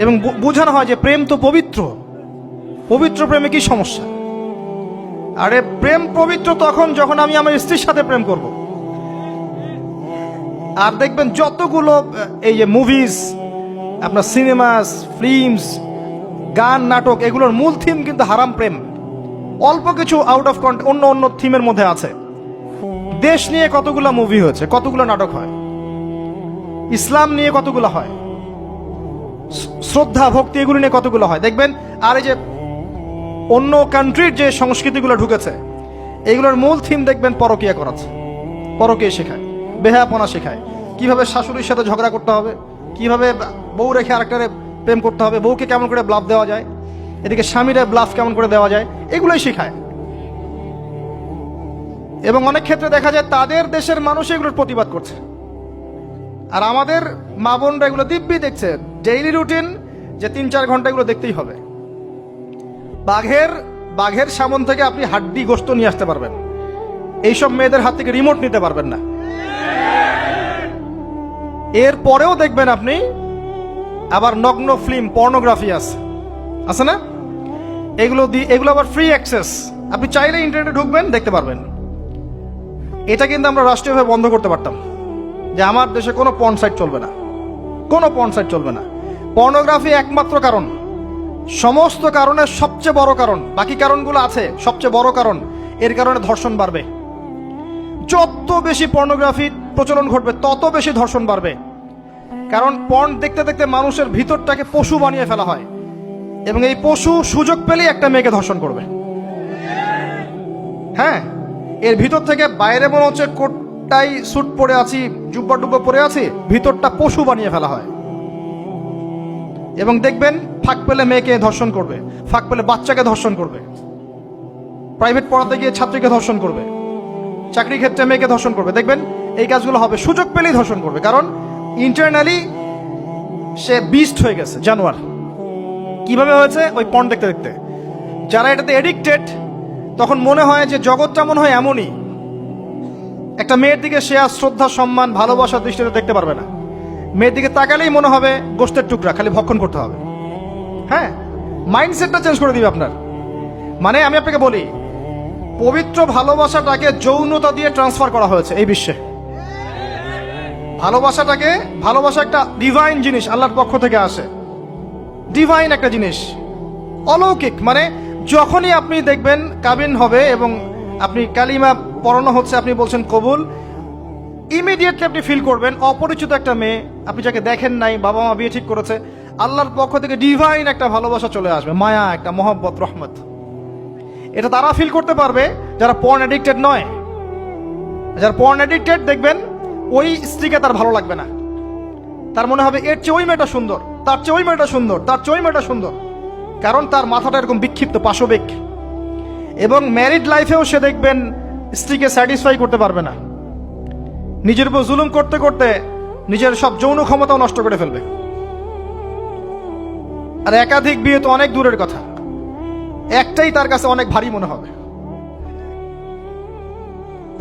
এবং বোঝানো হয় যে প্রেম তো পবিত্র, পবিত্র প্রেমে কি সমস্যা? আরে প্রেম পবিত্র তখন যখন আমি আমার স্ত্রীর সাথে প্রেম করব। আর দেখবেন যতগুলো এই যে মুভিজ, আপনার সিনেমাস, ফিল্মস, গান, নাটক, এগুলোর মূল থিম কিন্তু হারাম প্রেম। অল্প কিছু আউট অফ কন্টেন্ট অন্য অন্য থিমের মধ্যে আছে। দেশ নিয়ে কতগুলো মুভি হয়েছে, কতগুলো নাটক হয়, ইসলাম নিয়ে কতগুলো হয়, শ্রদ্ধা ভক্তি এগুলো নিয়ে কতগুলো হয় দেখবেন। আর এই যে অন্য কান্ট্রির যে সংস্কৃতিগুলো ঢুকেছে, এগুলোর মূল থিম দেখবেন পরকিয়া করাচ্ছে, পরকিয়া শেখায়, বেহায়াপনা শেখায়, কিভাবে শাশুড়ির সাথে ঝগড়া করতে হবে, কিভাবে বউ রেখে আরেকটারে প্রেম করতে হবে, বউকে কেমন করে ব্লাফ দেওয়া যায়, এদিকে স্বামীরা ব্লাফ কেমন করে দেওয়া যায়, এগুলোই শেখায়। এবং অনেক ক্ষেত্রে দেখা যায় তাদের দেশের মানুষ এগুলোর প্রতিবাদ করছে, আর আমাদের মা বোনরা এগুলো দিব্যি দেখছে, ডেইলি রুটিন, যে 3-4 ঘন্টা এগুলো দেখতেই হবে। বাঘের সামন থেকে আপনি হাড্ডি গোশত নিয়ে আসতে পারবেন, এইসব মেয়েদের হাত থেকে রিমোট নিতে পারবেন না। এর পরেও দেখবেন আপনি আবার নগ্ন ফিল্ম, পর্নোগ্রাফি আছে না, এগুলো আবার ফ্রি অ্যাক্সেস, আপনি চাইলে ইন্টারনেটে ঢুকবেন, দেখতে পারবেন। এটা কিন্তু আমরা রাষ্ট্রীয়ভাবে বন্ধ করতে পারতাম, যে আমার দেশে কোনো পর্ন সাইট চলবে না, কোনো পর্ন সাইট চলবে না। পর্নোগ্রাফি একমাত্র কারণ, সমস্ত কারণের সবচেয়ে বড় কারণ, বাকি কারণগুলো আছে, সবচেয়ে বড় কারণ, এর কারণে ধর্ষণ বাড়বে। যত বেশি পর্নোগ্রাফির প্রচলন ঘটবে, তত বেশি ধর্ষণ বাড়বে। কারণ পর্ন দেখতে দেখতে মানুষের ভিতরটাকে পশু বানিয়ে ফেলা হয়, এবং এই পশু সুযোগ পেলেই একটা মেয়েকে ধর্ষণ করবে। হ্যাঁ, এর ভিতর থেকে বাইরে মনে হচ্ছে কোটটাই স্যুট পরে আছি, জুব্বা ডুব্বা পরে আছি, ভিতরটা পশু বানিয়ে ফেলা হয়। এবং দেখবেন ফাঁক পেলে মেয়েকে ধর্ষণ করবে, ফাঁক পেলে বাচ্চাকে ধর্ষণ করবে, প্রাইভেট পড়াতে গিয়ে ছাত্রীকে ধর্ষণ করবে, চাকরি ক্ষেত্রে মেয়েকে ধর্ষণ করবে। দেখবেন এই কাজগুলো হবে, সুযোগ পেলেই ধর্ষণ করবে, কারণ ইন্টারনালি সে বিস্ট হয়ে গেছে, জানোয়ার। কিভাবে হয়েছে? ওই পর্ন দেখতে দেখতে। যারা এটাতে এডিক্টেড, তখন মনে হয় যে জগৎটা মনে হয় এমনই, একটা মেয়ের দিকে সে আর শ্রদ্ধা, সম্মান, ভালোবাসার দৃষ্টিতে দেখতে পারবে না। মেয়ের দিকে তাকালেই মনে হবে গোশতের টুকরা, খালি ভক্ষণ করতে হবে। হ্যাঁ, মাইন্ডসেটটা চেঞ্জ করে দিবে আপনার। মানে আমি আপনাকে বলি, পবিত্র ভালোবাসাটাকে যৌনতা দিয়ে ট্রান্সফার করা হয়েছে এই বিশ্বে। ভালোবাসা একটা ডিভাইন জিনিস, আল্লাহর পক্ষ থেকে আসে, ডিভাইন একটা জিনিস, অলৌকিক। মানে যখনই আপনি দেখবেন কাবিন হবে এবং আপনি কালিমা পড়ানো হচ্ছে, আপনি বলছেন কবুল, ইমিডিয়েটলি আপনি ফিল করবেন অপরিচিত একটা মেয়ে, আপনি যাকে দেখেন নাই, বাবা মা বিয়ে ঠিক করেছে, আল্লাহর পক্ষ থেকে ডিভাইন একটা ভালোবাসা চলে আসবে, মায়া, একটা মহব্বত, রহমত। এটা তারা ফিল করতে পারবে যারা পর্ন অ্যাডিক্টেড নয়। যারা পর্ন অ্যাডিক্টেড দেখবেন ওই স্ত্রীকে তার ভালো লাগবে না, তার মনে হবে এর চেয়ে ওই মেয়েটা সুন্দর, তার চেয়ে ওই মেয়েটা সুন্দর, তার চেয়ে ওই মেয়েটা সুন্দর, কারণ তার মাথাটা এরকম বিক্ষিপ্ত পাশবিক। এবং ম্যারিড লাইফেও সে দেখবেন স্ত্রীকে স্যাটিসফাই করতে পারবে না, নিজের উপর জুলুম করতে করতে নিজের সব যৌন ক্ষমতাও নষ্ট করে ফেলবে। আর একাধিক বিয়ে তো অনেক দূরের কথা, একটাই তার কাছে অনেক ভারী মনে হবে।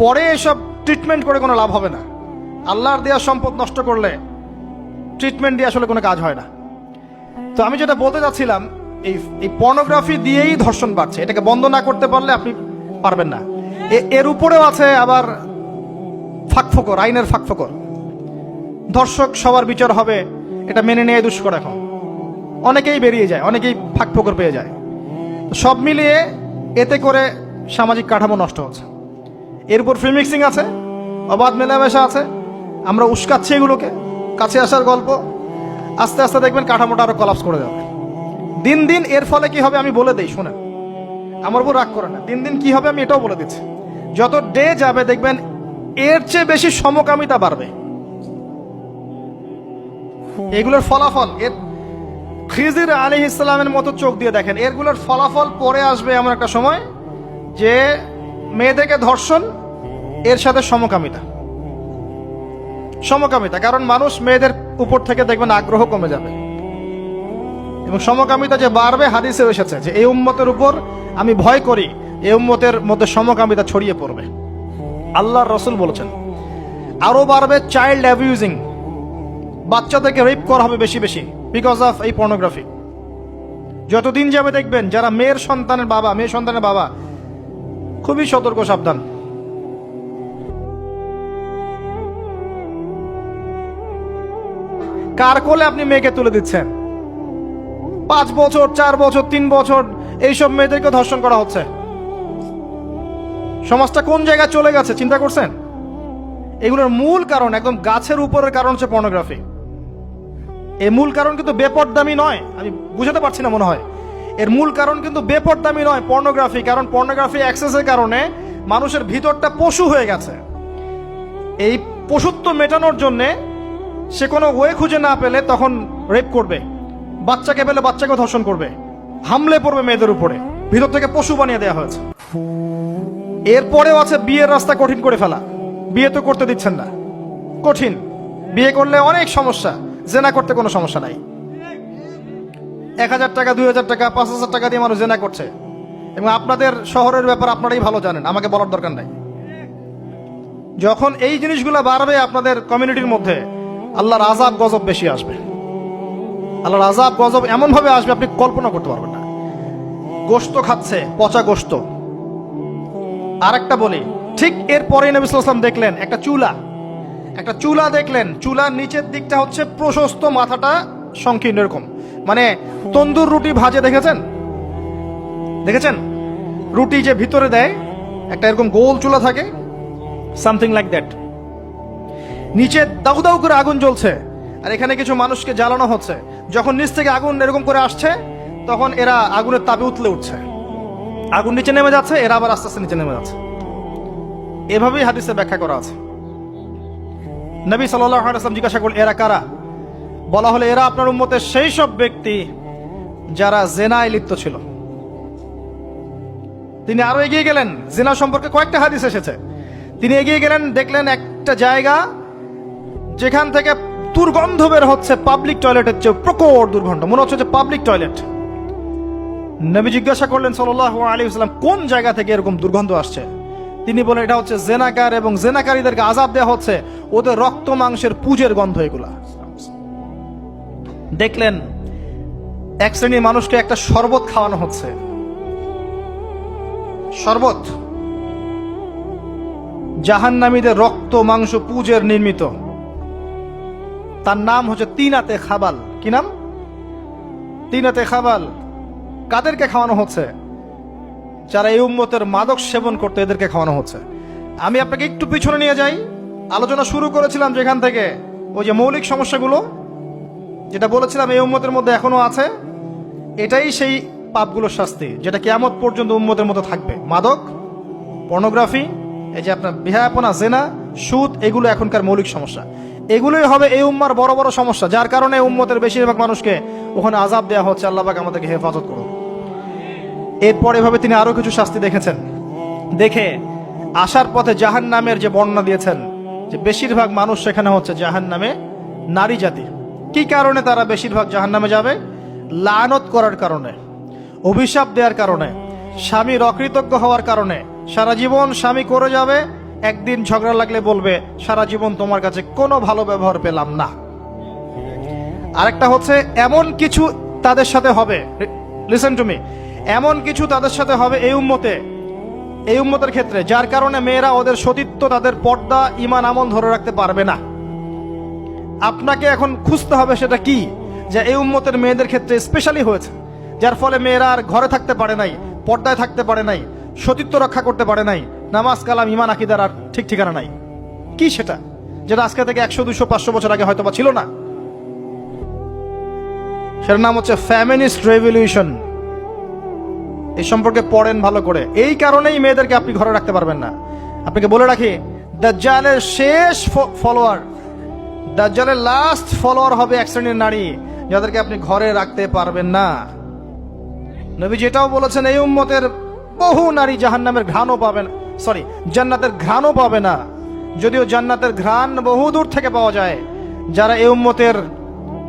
পরে এসব ট্রিটমেন্ট করে কোনো লাভ হবে না। আল্লাহর দেওয়া সম্পদ নষ্ট করলে ট্রিটমেন্ট দিয়ে আসলে কোনো কাজ হয় না। তো আমি যেটা বলতে চাচ্ছিলাম, এই পর্নোগ্রাফি দিয়েই ধর্ষণ বাড়ছে। এটাকে বন্ধ না করতে পারলে আপনি পারবেন না। এর উপরেও আছে আবার ফাঁকফোকর, আইনের ফাঁকফোকর। ধর্ষক সবার বিচার হবে, এটা মেনে নিয়ে দুষ্কর। এখন অনেকেই বেরিয়ে যায়, অনেকেই ফাঁকফোকর পেয়ে যায়। সব মিলিয়ে এতে করে সামাজিক কাঠামো নষ্ট হচ্ছে। এরপর ফ্রি মিক্সিং আছে, অবাধ মেলামেশা আছে, আমরা উস্কাচ্ছি এগুলোকে, কাছে আসার গল্প। আস্তে আস্তে দেখবেন কাঠামোটা আরো কলাপস করে যাবে দিন দিন। এর ফলে কি হবে আমি বলে দেই, শোনেন, আমার উপর রাগ করে না। দিন দিন কি হবে আমি এটাও বলে দিচ্ছি। যত ডে যাবে দেখবেন এর চেয়ে বেশি সমকামিতা বাড়বে। এগুলোর ফলাফল, এর খিজির আলাইহিস সালামের মতো চোখ দিয়ে দেখেন, এরগুলোর ফলাফল পরে আসবে এমন একটা সময় যে মেয়েদেরকে ধর্ষণ, এর সাথে সমকামিতা। কারণ মানুষ মেয়েদের উপর থেকে দেখবেন আগ্রহ কমে যাবে, এবং সমকামিতা যে বাড়বে, হাদিসে এসেছে যে এই উম্মতের উপর আমি ভয় করি এই উম্মতের মধ্যে সমকামিতা ছড়িয়ে পড়বে। আল্লাহর রাসূল বলেছেন আরো বাড়বে চাইল্ড অ্যাবিউজিং, বাচ্চাদেরকে রেপ করা হবে বেশি বেশি বিকজ অফ এই পর্নোগ্রাফি। যতদিন যাবে দেখবেন যারা মেয়ে সন্তানের বাবা খুবই সতর্ক, সাবধান। কার কোলে আপনি মেয়েকে তুলে দিচ্ছেন? 5 বছর, 4 বছর, 3 বছর এইসব মেয়েদেরকে ধর্ষণ করা হচ্ছে। সমাজটা কোন জায়গায় চলে গেছে চিন্তা করছেন? এগুলোর মূল কারণ, একদম গাছের উপরের কারণ হচ্ছে পর্নোগ্রাফি। এই মূল কারণ কিন্তু বেপরদামি নয়, আমি বুঝাতে পারছি না মনে হয়। এর মূল কারণ কিন্তু বেপরদামি নয়, পর্নোগ্রাফি। কারণ পর্নোগ্রাফি অ্যাক্সেসের কারণে মানুষের ভিতরটা পশু হয়ে গেছে। এই পশুত্ব মেটানোর জন্যে সে কোনো ওয়ে খুঁজে না পেলে তখন রেপ করবে, বাচ্চাকে পেলে বাচ্চাকে ধর্ষণ করবে, হামলে পড়বে মেয়েদের উপরে। ভিতর থেকে পশু বানিয়ে দেওয়া হয়েছে। এরপরেও আছে বিয়ের রাস্তা কঠিন করে ফেলা। বিয়ে তো করতে দিচ্ছেন না, কঠিন। বিয়ে করলে অনেক সমস্যা, জেনা করতে কোনো সমস্যা নাই। 1000 টাকা, 2000 টাকা, 5000 টাকা দিয়ে মানুষ জেনা করছে। এবং আপনাদের শহরের ব্যাপার আপনারাই ভালো জানেন, আমাকে বলার দরকার নাই। যখন এই জিনিসগুলো বাড়বে আপনাদের কমিউনিটির মধ্যে, আল্লাহর আযাব গজব বেশি আসবে। আল্লাহর আযাব গজব এমন ভাবে আসবে আপনি কল্পনা করতে পারবেন না। গোশত খাচ্ছে, পচা গোশত। আরেকটা বলি, ঠিক এরপরে নবী সাল্লাল্লাহু আলাইহি ওয়াসাল্লাম দেখলেন একটা চুলা দেখলেন। চুলার নিচের দিকটা হচ্ছে প্রশস্ত, মাথাটা সংকীর্ণ, এরকম মানে তন্দুর রুটি ভাজে দেখেছেন? রুটি যে ভিতরে দেয় একটা এরকম গোল চুলা থাকে, সামথিং লাইক দ্যাট। নিচে দাউ দাউ করে আগুন জ্বলছে, আর এখানে কিছু মানুষকে জ্বালানো হচ্ছে। যখন নিচ থেকে আগুন এরকম করে আসছে, তখন এরা আগুনের তাপে উতলে উঠছে। আগুন নিচে নেমে যাচ্ছে, এরা আবার আস্তে আস্তে নিচে নেমে যাচ্ছে। এভাবেই হাদিসে ব্যাখ্যা করা আছে। নবী সাল্লাল্লাহু আলাইহি ওয়াসাল্লাম জিজ্ঞাসা করলেন, এরা কারা? বলা হলো, এরা আপনার উম্মতের সেই সব ব্যক্তি যারা জেনায় লিপ্ত ছিল। তিনি আরো এগিয়ে গেলেন, জেনা সম্পর্কে কয়েকটা হাদিস এসেছে। তিনি এগিয়ে গেলেন, দেখলেন একটা জায়গা যেখান থেকে দুর্গন্ধ বের হচ্ছে, পাবলিক টয়লেটের চেয়ে প্রকট দুর্গন্ধ, মনে হচ্ছে যে পাবলিক টয়লেট। নবী জিজ্ঞাসা করলেন সাল্লাল্লাহু আলাইহি ওয়াসাল্লাম, কোন জায়গা থেকে এরকম দুর্গন্ধ আসছে? তিনি বলেন, এটা হচ্ছে জেনাকার, এবং জেনাকারীদেরকে আযাব দেওয়া হচ্ছে, ওদের রক্ত মাংসের পুজের গন্ধ এগুলা। দেখলেন এক শ্রেণীর মানুষকে একটা শরবত খাওয়ানো হচ্ছে। শরবত জাহান্নামীদের রক্ত মাংস পুজের নির্মিত। তার নাম হচ্ছে তিনাতে খাবাল। কি নাম? তিনাতে খাবাল। কাদেরকে খাওয়ানো হচ্ছে? যারা এই উম্মতের মাদক সেবন করতে, এদেরকে খাওয়ানো হচ্ছে। আমি আপনাকে একটু পিছনে নিয়ে যাই। আলোচনা শুরু করেছিলাম যেখান থেকে, ওই যে মৌলিক সমস্যাগুলো যেটা বলেছিলাম এই উম্মতের মধ্যে এখনো আছে, এটাই সেই পাপগুলোর শাস্তি যেটা কিয়ামত পর্যন্ত উম্মতের মধ্যে থাকবে। মাদক, পর্নোগ্রাফি, এই যে আপনার বিহায়াপনা, জেনা, সুদ, এগুলো এখনকার মৌলিক সমস্যা। এগুলোই হবে এই উম্মার বড় বড় সমস্যা, যার কারণে উম্মতের বেশিরভাগ মানুষকে ওখানে আযাব দেওয়া হচ্ছে। আল্লাহ পাক আমাদেরকে হেফাজত করুন। এরপর এভাবে তিনি আরো কিছু শাস্তি দেখেছেন, দেখে আসার পথে জাহান্নামের যে বর্ণনা দিয়েছেন, যে বেশিরভাগ মানুষ সেখানে হচ্ছে জাহান্নামে নারী জাতি। কি কারণে তারা বেশিরভাগ জাহান্নামে যাবে? লানত করার কারণে, অভিশাপ দেওয়ার কারণে, স্বামীর অকৃতজ্ঞ হওয়ার কারণে। সারা জীবন স্বামী করে যাবে, একদিন ঝগড়া লাগলে বলবে সারা জীবন তোমার কাছে কোনো ভালো ব্যবহার পেলাম না। আরেকটা হচ্ছে এমন কিছু তাদের সাথে হবে, লিসেন টু মি, এমন কিছু তাদের সাথে হবে এই উম্মতের ক্ষেত্রে, যার কারণে মেয়েরা ওদের সতীত্ব, তাদের পর্দা, ঈমান, আমল ধরে রাখতে পারবে না। আপনাকে এখন খুঁজতে হবে সেটা কি, যে এই উম্মতের মেয়েদের ক্ষেত্রে স্পেশালি হয়েছে, যার ফলে মেয়েরা আর ঘরে থাকতে পারে নাই, পর্দায় থাকতে পারে নাই, সতীত্ব রক্ষা করতে পারে নাই, নামাজ কালাম ঈমান আকীদার আর ঠিক ঠিকানা নাই। কি সেটা, যেটা আজকে থেকে 100, 200, 500 বছর আগে হয়তো বা ছিল না? সেটার নাম হচ্ছে ফেমিনিস্ট রেভলিউশন। এই সম্পর্কে পড়েন ভালো করে। এই কারণেই মেয়েদেরকে আপনি ঘরে রাখতে পারবেন না। আপনাকে বলে রাখি, দাজ্জালের শেষ ফলোয়ার, দাজ্জালের লাস্ট ফলোয়ার হবে এক শ্রেণীর নারী, যাদেরকে আপনি ঘরে রাখতে পারবেন না। নবী যেটাও বলেছেন, এই উম্মতের বহু নারী জাহান্নামের ঘ্রাণও পাবে না, জান্নাতের ঘ্রাণও পাবে না। যদিও জান্নাতের ঘ্রাণ বহু দূর থেকে পাওয়া যায়। যারা এই উম্মতের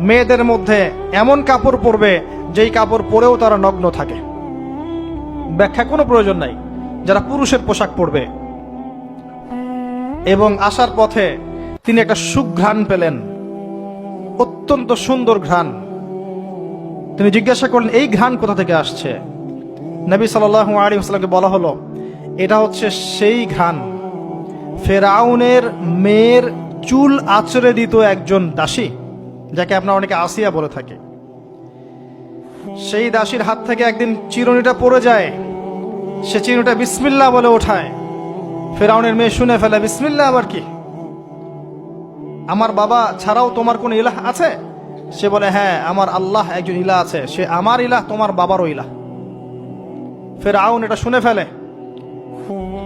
মেয়েদের মধ্যে এমন কাপড় পরবে যেই কাপড় পরেও তারা নগ্ন থাকে, ব্যাখ্যা কোনো প্রয়োজন নাই, যারা পুরুষের পোশাক পরবে। এবং আসার পথে তিনি একটা সুঘ্রাণ পেলেন, অত্যন্ত সুন্দর ঘ্রাণ। তিনি জিজ্ঞাসা করলেন, এই ঘ্রাণ কোথা থেকে আসছে? নবী সাল্লাল্লাহু আলাইহি ওয়াসাল্লামকে বলা হলো, এটা হচ্ছে সেই ঘ্রাণ ফেরাউনের মেয়ের চুল আঁচড়ে দিত একজন দাসী, যাকে আপনারা অনেকে আসিয়া বলে থাকে। সেই দাসীর হাত থেকে একদিন চিরুনিটা পড়ে যায়, সে চিরুনিটা বিসমিল্লাহ বলে ওঠায়। ফেরাউনের মেয়ে শুনে ফেলে, বিসমিল্লাহ আবার কি? আমার বাবা ছাড়াও তোমার কোন ইলাহ আছে? সে বলে, হ্যাঁ, আমার আল্লাহ একজন ইলাহ আছে, সে আমার ইলাহ, তোমার বাবারও ইলাহ। ফেরাউন এটা শুনে ফেলে।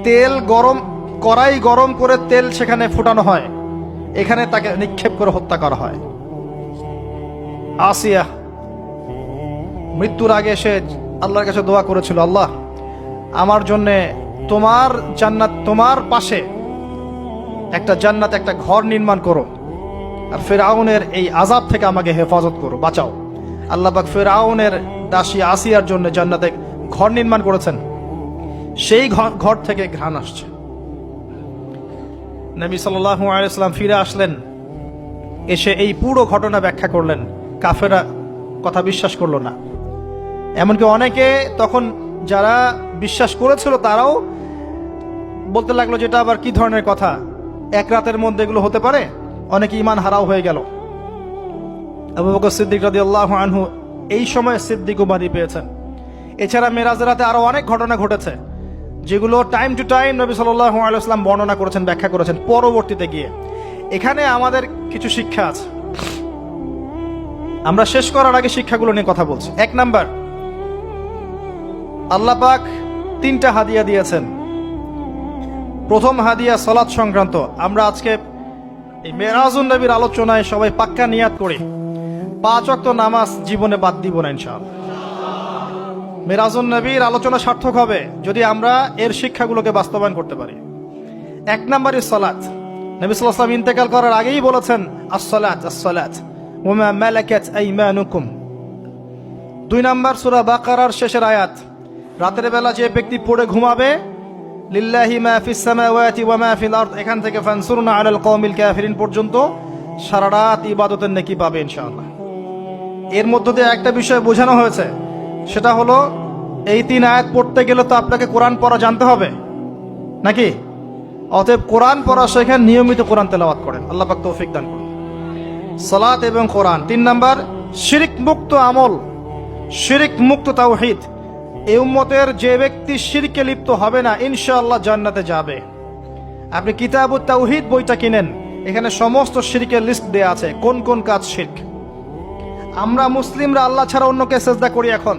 তেল গরম, কড়াই গরম করে তেল সেখানে ফুটানো হয়, এখানে তাকে নিক্ষেপ করে হত্যা করা হয়। আসিয়া মৃত্যুর আগে সে আল্লাহর কাছে দোয়া করেছিল, আল্লাহ আমার জন্যে তোমার জান্নাত, তোমার পাশে একটা জান্নাত, একটা ঘর নির্মাণ করো, আর ফেরাউনের এই আযাব থেকে আমাকে হেফাজত করো, বাঁচাও। আল্লাহ পাক ফেরাউনের দাসী আসিয়ার জন্য জান্নাতে ঘর নির্মাণ করেছেন। সেই ঘর থেকে ঘ্রাণ আসছে। নবী সাল্লাল্লাহু আলাইহি ওয়াসাল্লাম ফিরে আসলেন, এসে এই পুরো ঘটনা ব্যাখ্যা করলেন। কাফেরা কথা বিশ্বাস করলো না। এমনকি অনেকে তখন যারা বিশ্বাস করেছিল তারাও বলতে লাগলো, যেটা আবার কি ধরনের কথা, এক রাতের মধ্যে এগুলো হতে পারে? অনেকে ঈমান হারাও হয়ে গেল। আবু বকর সিদ্দিক রাদিয়াল্লাহু আনহু এই সময় সিদ্দিক উপাধি পেয়েছেন। এছাড়া মেরাজের রাতে আরো অনেক ঘটনা ঘটেছে, যেগুলো টাইম টু টাইম নবী সাল্লাল্লাহু আলাইহি ওয়াসাল্লাম বর্ণনা করেছেন, ব্যাখ্যা করেছেন পরবর্তীতে গিয়ে। এখানে আমাদের কিছু শিক্ষা আছে। আমরা শেষ করার আগে শিক্ষাগুলো নিয়ে কথা বলছি। 1 নাম্বার, আল্লাহ পাক 3টা হাদিয়া দিয়েছেন। প্রথম হাদিয়া সালাত সংক্রান্ত। আমরা আজকে এই মেরাজুন নবীর আলোচনায় সবাই পাক্কা নিয়াত করি, 5 ওয়াক্ত নামাজ জীবনে বাদ দিব না ইনশাআল্লাহ। মেরাজুন নবীর আলোচনা সার্থক হবে যদি আমরা এর শিক্ষাগুলোকে বাস্তবায়ন করতে পারি। 1 নাম্বারই সালাত। নবী সাল্লাল্লাহু আলাইহি ওয়াসাল্লাম ইন্তেকাল করার আগেই বলেছেন, আস-সালাত আস-সালাত ওয়া মা মালাকাত আইমানুকুম। 2 নাম্বার সূরা বাকারার শেষের আয়াত, রাতের বেলা যে ব্যক্তি পড়ে ঘুমাবে, লিল্লাহি মা ফিস সামাওয়াতি ওয়া মা ফিল আরদ, এখান থেকে ফানসুরনা আলাল কওমিল কাফিরিন পর্যন্ত সারা রাত ইবাদতের নেকি পাবে ইনশাআল্লাহ। এর মধ্য দিয়ে একটা বিষয় বোঝানো হয়েছে, সেটা হলো এই 3 আয়াত পড়তে গেলে তো আপনাকে কোরআন পড়া জানতে হবে নাকি? অতএব কোরআন পড়া শেখেন, নিয়মিত কোরআন তেলাওয়াত করেন। আল্লাহ পাক তৌফিক দান করুন। সালাত এবং কোরআন। 3 নাম্বার, শিরক মুক্ত আমল, শিরক মুক্ত তাওহীদ। এই উম্মতের যে ব্যক্তি শিরকে লিপ্ত হবে না, ইনশাআল্লাহ জান্নাতে যাবে। আপনি কিতাবুত তাওহীদ বইটা কিনেন, এখানে সমস্ত শিরকের লিস্ট দেয়া আছে, কোন কোন কাজ শিরক। আমরা মুসলিমরা আল্লাহ ছাড়া অন্যকে সিজদা করি। এখন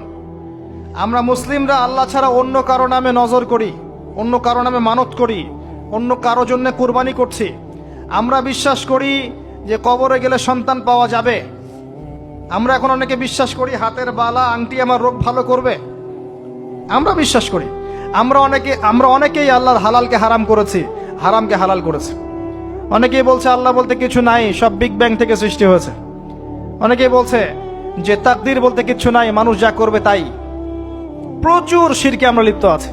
আমরা মুসলিমরা আল্লাহ ছাড়া অন্য কারো নামে নজর করি, অন্য কারো নামে মানত করি, অন্য কারো জন্য কুরবানি করছি। আমরা বিশ্বাস করি যে কবরে গেলে সন্তান পাওয়া যাবে। আমরা এখন অনেকে বিশ্বাস করি হাতের বালা আংটি আমার রোগ ভালো করবে। আমরা বিশ্বাস করি। আমরা অনেকেই আল্লাহর হালালকে হারাম করেছি, হারামকে হালাল করেছি। অনেকেই বলছে আল্লাহ বলতে কিছু নাই, সব বিগ ব্যাং থেকে সৃষ্টি হয়েছে। অনেকেই বলছে যে তাকদির বলতে কিছু নাই, মানুষ যা করবে তাই। প্রচুর শিরকে আমরা লিপ্ত আছি।